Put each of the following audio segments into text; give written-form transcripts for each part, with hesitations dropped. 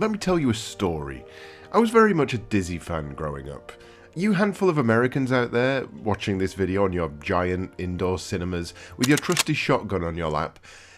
let me tell you a story. I was very much a Dizzy fan growing up. You handful of Americans out there watching this video on your giant indoor cinemas with your trusty shotgun on your lap,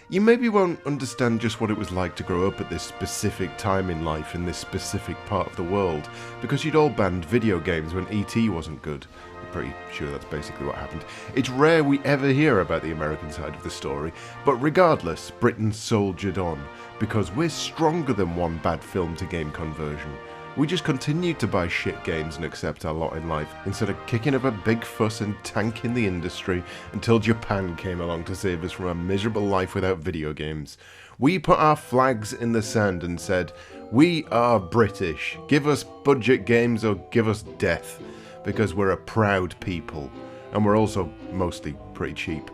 you maybe won't understand just what it was like to grow up at this specific time in life in this specific part of the world, because you'd all banned video games when E.T. wasn't good. I'm pretty sure that's basically what happened. It's rare we ever hear about the American side of the story, but regardless, Britain soldiered on, because we're stronger than one bad film to game conversion. We just continued to buy shit games and accept our lot in life, instead of kicking up a big fuss and tanking the industry until Japan came along to save us from a miserable life without video games. We put our flags in the sand and said, we are British, give us budget games or give us death, because we're a proud people, and we're also mostly pretty cheap.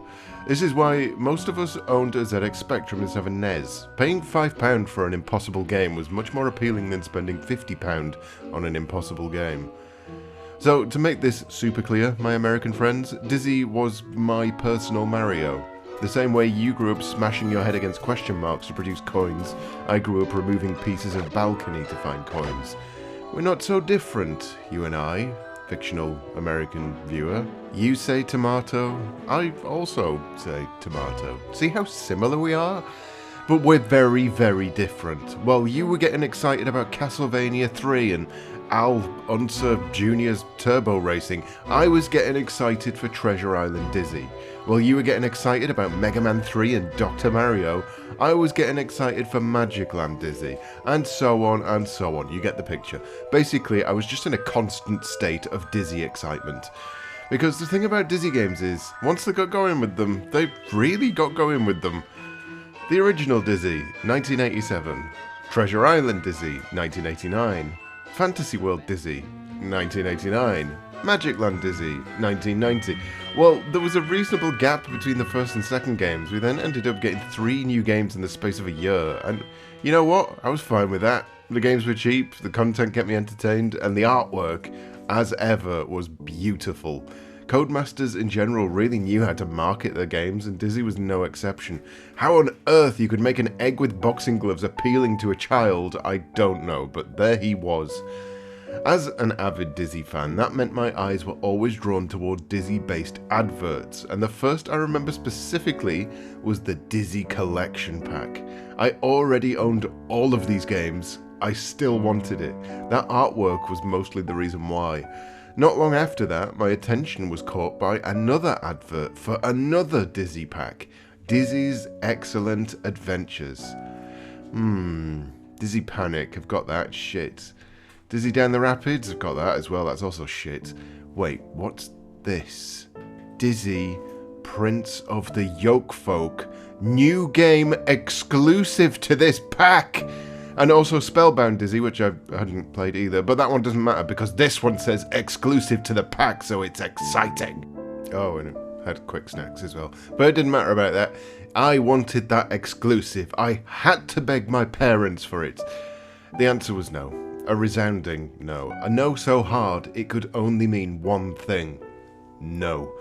This is why most of us owned a ZX Spectrum instead of a NES. Paying £5 for an impossible game was much more appealing than spending £50 on an impossible game. So, to make this super clear, my American friends, Dizzy was my personal Mario. The same way you grew up smashing your head against question marks to produce coins, I grew up removing pieces of balcony to find coins. We're not so different, you and I, fictional American viewer. You say tomato, I also say tomato. See how similar we are? But we're very, very different. While you were getting excited about Castlevania 3 and Al Unser Jr.'s Turbo Racing, I was getting excited for Treasure Island Dizzy. While you were getting excited about Mega Man 3 and Dr. Mario, I was getting excited for Magic Land Dizzy, and so on and so on. You get the picture. Basically, I was just in a constant state of Dizzy excitement. Because the thing about Dizzy games is, once they got going with them, they really got going with them. The original Dizzy, 1987. Treasure Island Dizzy, 1989. Fantasy World Dizzy, 1989. Magic Land Dizzy, 1990. Well, there was a reasonable gap between the first and second games. We then ended up getting 3 new games in the space of a year, and you know what? I was fine with that. The games were cheap, the content kept me entertained, and the artwork, as ever, was beautiful. Codemasters in general really knew how to market their games, and Dizzy was no exception. How on earth you could make an egg with boxing gloves appealing to a child, I don't know, but there he was. As an avid Dizzy fan, that meant my eyes were always drawn toward Dizzy-based adverts, and the first I remember specifically was the Dizzy Collection Pack. I already owned all of these games. I still wanted it. That artwork was mostly the reason why. Not long after that, my attention was caught by another advert for another Dizzy pack, Dizzy's Excellent Adventures. Dizzy Panic, I've got that, shit. Dizzy Down the Rapids, I've got that as well, that's also shit. Wait, what's this? Dizzy, Prince of the Yolk Folk, new game exclusive to this pack! And also Spellbound Dizzy, which I hadn't played either, but that one doesn't matter because this one says exclusive to the pack, so it's exciting. Oh, and it had quick snacks as well. But it didn't matter about that. I wanted that exclusive. I had to beg my parents for it. The answer was no. A resounding no. A no so hard it could only mean one thing. No.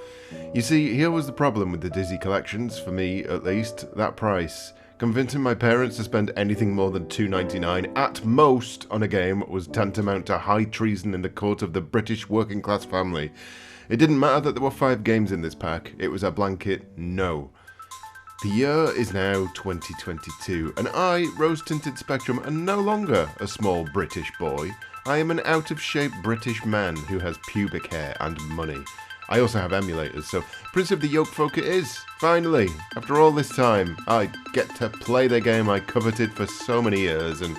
You see, here was the problem with the Dizzy collections, for me at least, that price. Convincing my parents to spend anything more than $2.99 at most on a game was tantamount to high treason in the court of the British working class family. It didn't matter that there were 5 games in this pack, it was a blanket no. The year is now 2022, and I, rose-tinted Spectrum, am no longer a small British boy. I am an out-of-shape British man who has pubic hair and money. I also have emulators, so Prince of the Yolk Folk it is. Finally, after all this time, I get to play the game I coveted for so many years, and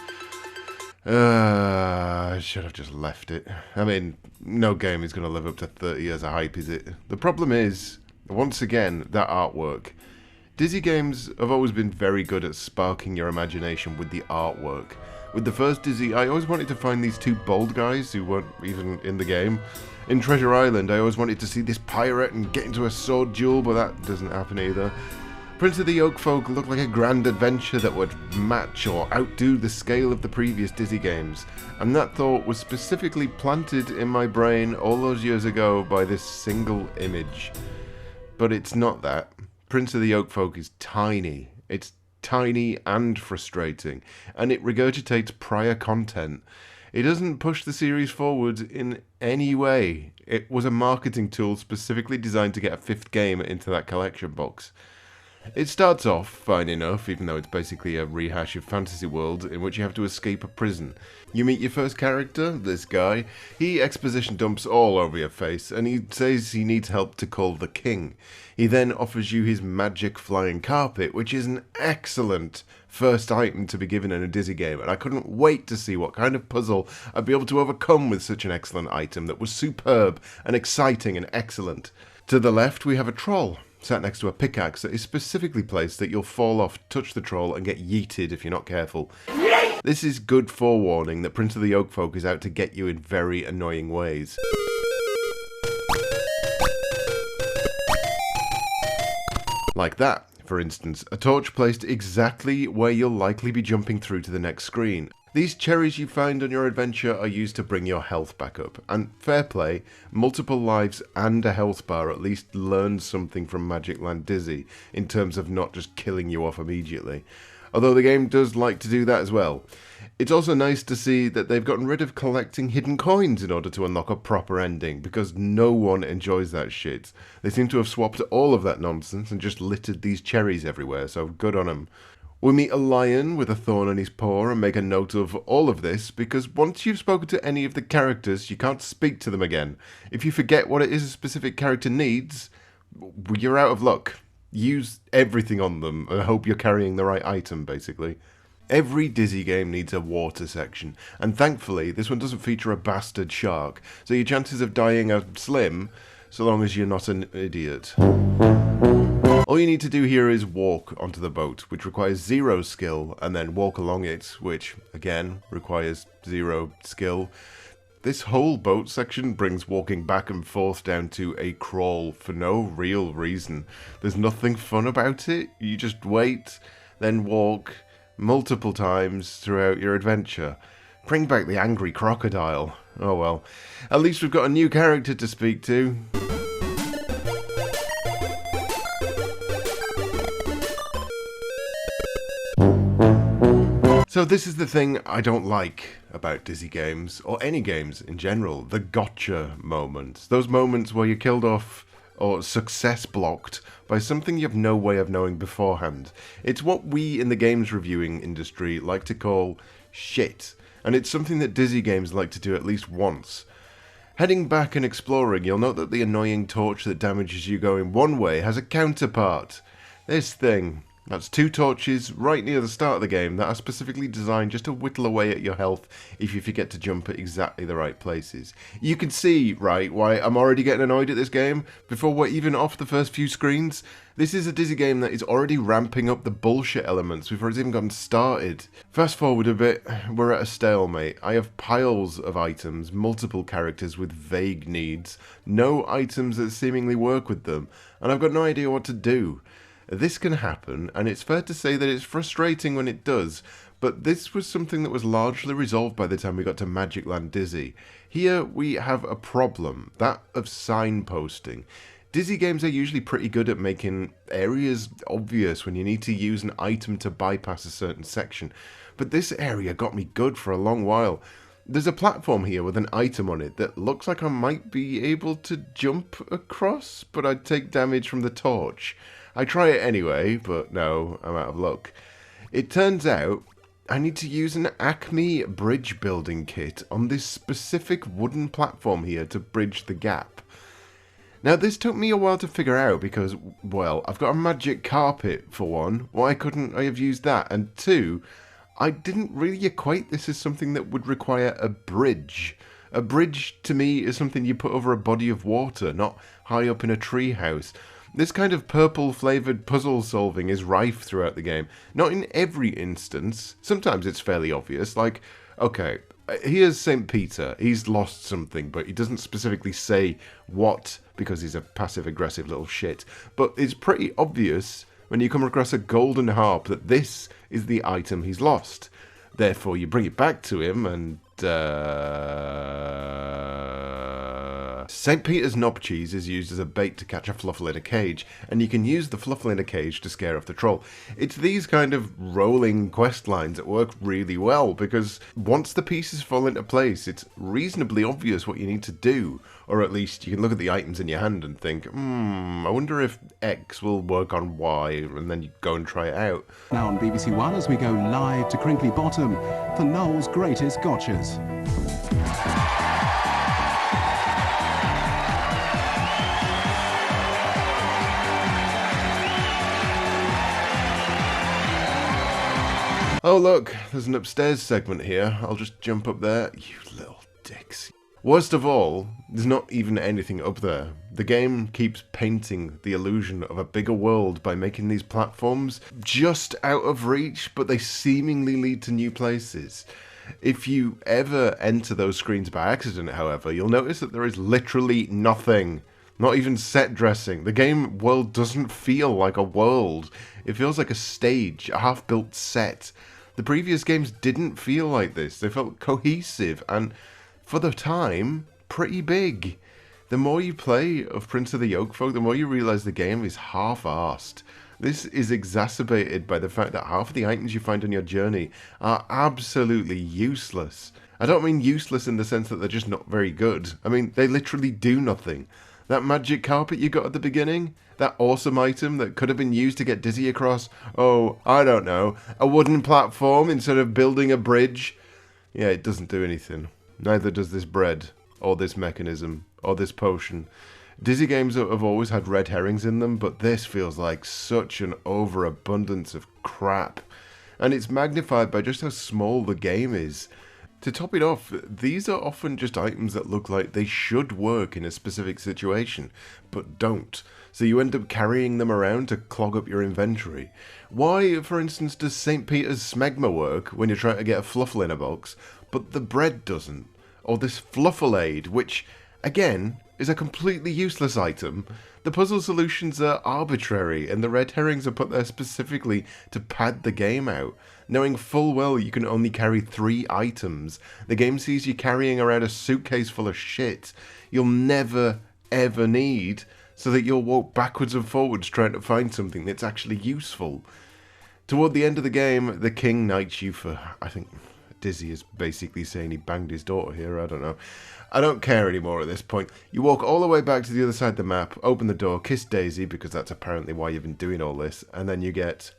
I should have just left it. I mean, no game is going to live up to 30 years of hype, is it? The problem is, once again, that artwork. Dizzy games have always been very good at sparking your imagination with the artwork. With the first Dizzy, I always wanted to find these 2 bald guys who weren't even in the game. In Treasure Island, I always wanted to see this pirate and get into a sword duel, but that doesn't happen either. Prince of the Yolk Folk looked like a grand adventure that would match or outdo the scale of the previous Dizzy games, and that thought was specifically planted in my brain all those years ago by this single image. But it's not that. Prince of the Yolk Folk is tiny. It's tiny and frustrating, and it regurgitates prior content. It doesn't push the series forward in any way. It was a marketing tool specifically designed to get a fifth game into that collection box. It starts off fine enough, even though it's basically a rehash of Fantasy World in which you have to escape a prison. You meet your first character, this guy. He exposition dumps all over your face, and he says he needs help to call the king. He then offers you his magic flying carpet, which is an excellent first item to be given in a Dizzy game, and I couldn't wait to see what kind of puzzle I'd be able to overcome with such an excellent item that was superb and exciting and excellent. To the left, we have a troll sat next to a pickaxe that is specifically placed that you'll fall off, touch the troll, and get yeeted if you're not careful. This is good forewarning that Prince of the Yolk Folk is out to get you in very annoying ways. Like that, for instance, a torch placed exactly where you'll likely be jumping through to the next screen. These cherries you find on your adventure are used to bring your health back up, and fair play, multiple lives and a health bar at least learned something from Magic Land Dizzy in terms of not just killing you off immediately. Although the game does like to do that as well. It's also nice to see that they've gotten rid of collecting hidden coins in order to unlock a proper ending, because no one enjoys that shit. They seem to have swapped all of that nonsense and just littered these cherries everywhere, so good on them. We meet a lion with a thorn in his paw and make a note of all of this, because once you've spoken to any of the characters, you can't speak to them again. If you forget what it is a specific character needs, you're out of luck. Use everything on them and hope you're carrying the right item, basically. Every Dizzy game needs a water section, and thankfully this one doesn't feature a bastard shark, so your chances of dying are slim, so long as you're not an idiot. All you need to do here is walk onto the boat, which requires 0 skill, and then walk along it, which, again, requires 0 skill. This whole boat section brings walking back and forth down to a crawl for no real reason. There's nothing fun about it. You just wait, then walk multiple times throughout your adventure. Bring back the angry crocodile. Oh well. At least we've got a new character to speak to. So this is the thing I don't like about Dizzy games, or any games in general, the gotcha moments. Those moments where you're killed off or success blocked by something you have no way of knowing beforehand. It's what we in the games reviewing industry like to call shit, and it's something that Dizzy games like to do at least once. Heading back and exploring, you'll note that the annoying torch that damages you going one way has a counterpart. This thing. That's 2 torches right near the start of the game that are specifically designed just to whittle away at your health if you forget to jump at exactly the right places. You can see, right, why I'm already getting annoyed at this game before we're even off the first few screens. This is a Dizzy game that is already ramping up the bullshit elements before it's even gotten started. Fast forward a bit, we're at a stalemate. I have piles of items, multiple characters with vague needs, no items that seemingly work with them, and I've got no idea what to do. This can happen, and it's fair to say that it's frustrating when it does, but this was something that was largely resolved by the time we got to Magic Land Dizzy. Here we have a problem, that of signposting. Dizzy games are usually pretty good at making areas obvious when you need to use an item to bypass a certain section, but this area got me good for a long while. There's a platform here with an item on it that looks like I might be able to jump across, but I'd take damage from the torch. I try it anyway, but no, I'm out of luck. It turns out I need to use an Acme bridge building kit on this specific wooden platform here to bridge the gap. Now this took me a while to figure out because, well, I've got a magic carpet for one. Why couldn't I have used that? And 2, I didn't really equate this as something that would require a bridge. A bridge to me is something you put over a body of water, not high up in a tree house. This kind of purple-flavoured puzzle solving is rife throughout the game. Not in every instance. Sometimes it's fairly obvious, like, okay, here's St. Peter. He's lost something, but he doesn't specifically say what, because he's a passive-aggressive little shit. But it's pretty obvious when you come across a golden harp that this is the item he's lost. Therefore, you bring it back to him and, St. Peter's knob cheese is used as a bait to catch a fluffle in a cage, and you can use the fluffle in a cage to scare off the troll. It's these kind of rolling quest lines that work really well, because once the pieces fall into place, it's reasonably obvious what you need to do. Or at least you can look at the items in your hand and think, I wonder if X will work on Y, and then you go and try it out. Now on BBC One as we go live to Crinkly Bottom for Noel's greatest gotchas. Oh look, there's an upstairs segment here. I'll just jump up there. You little dicks. Worst of all, there's not even anything up there. The game keeps painting the illusion of a bigger world by making these platforms just out of reach, but they seemingly lead to new places. If you ever enter those screens by accident, however, you'll notice that there is literally nothing. Not even set dressing. The game world doesn't feel like a world. It feels like a stage, a half-built set. The previous games didn't feel like this. They felt cohesive and, for the time, pretty big. The more you play of Prince of the Yolk Folk, the more you realise the game is half-arsed. This is exacerbated by the fact that half of the items you find on your journey are absolutely useless. I don't mean useless in the sense that they're just not very good. I mean, they literally do nothing. That magic carpet you got at the beginning? That awesome item that could have been used to get Dizzy across? Oh, I don't know. A wooden platform instead of building a bridge? Yeah, it doesn't do anything. Neither does this bread, or this mechanism, or this potion. Dizzy games have always had red herrings in them, but this feels like such an overabundance of crap. And it's magnified by just how small the game is. To top it off, these are often just items that look like they should work in a specific situation, but don't. So you end up carrying them around to clog up your inventory. Why, for instance, does St. Peter's smegma work when you're trying to get a fluffle in a box, but the bread doesn't? Or this fluffle-aid, which, again, is a completely useless item. The puzzle solutions are arbitrary, and the red herrings are put there specifically to pad the game out. Knowing full well you can only carry 3 items, the game sees you carrying around a suitcase full of shit you'll never, ever need, so that you'll walk backwards and forwards trying to find something that's actually useful. Toward the end of the game, the king knights you for, I think, Dizzy is basically saying he banged his daughter here, I don't know. I don't care anymore at this point. You walk all the way back to the other side of the map, open the door, kiss Daisy, because that's apparently why you've been doing all this, and then you get...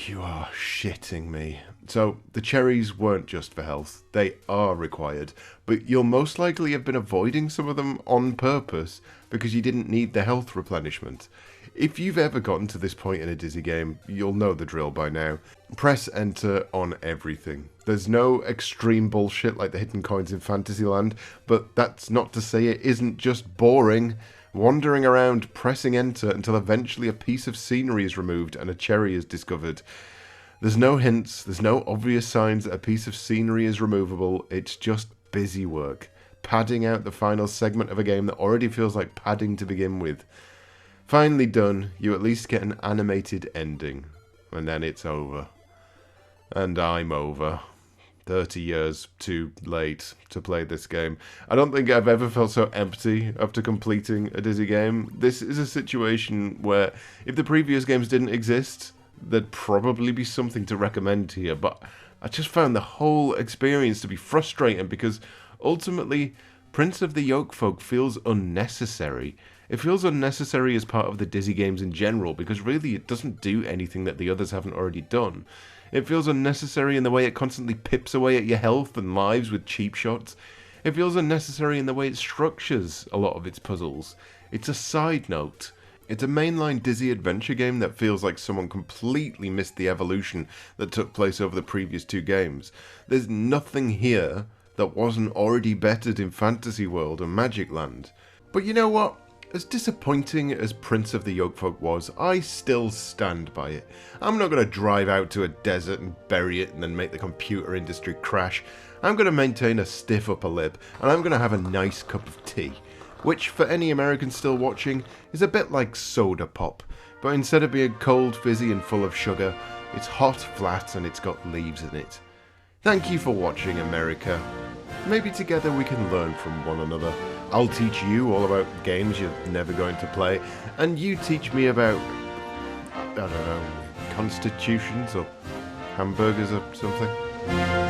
You are shitting me. So, the cherries weren't just for health. They are required. But you'll most likely have been avoiding some of them on purpose because you didn't need the health replenishment. If you've ever gotten to this point in a Dizzy game, you'll know the drill by now. Press enter on everything. There's no extreme bullshit like the hidden coins in Fantasyland, but that's not to say it isn't just boring. Wandering around, pressing enter until eventually a piece of scenery is removed and a cherry is discovered. There's no hints, there's no obvious signs that a piece of scenery is removable, it's just busy work. Padding out the final segment of a game that already feels like padding to begin with. Finally done, you at least get an animated ending. And then it's over. And I'm over. 30 years too late to play this game. I don't think I've ever felt so empty after completing a Dizzy game. This is a situation where if the previous games didn't exist, there'd probably be something to recommend here, but I just found the whole experience to be frustrating because ultimately Prince of the Yolk Folk feels unnecessary. It feels unnecessary as part of the Dizzy games in general because really it doesn't do anything that the others haven't already done. It feels unnecessary in the way it constantly pips away at your health and lives with cheap shots. It feels unnecessary in the way it structures a lot of its puzzles. It's a side note. It's a mainline Dizzy adventure game that feels like someone completely missed the evolution that took place over the previous 2 games. There's nothing here that wasn't already bettered in Fantasy World and Magic Land. But you know what? As disappointing as Prince of the Yolk Folk was, I still stand by it. I'm not going to drive out to a desert and bury it and then make the computer industry crash. I'm going to maintain a stiff upper lip, and I'm going to have a nice cup of tea, which for any Americans still watching is a bit like soda pop, but instead of being cold, fizzy and full of sugar, it's hot, flat and it's got leaves in it. Thank you for watching, America. Maybe together we can learn from one another. I'll teach you all about games you're never going to play, and you teach me about, I don't know, constitutions or hamburgers or something.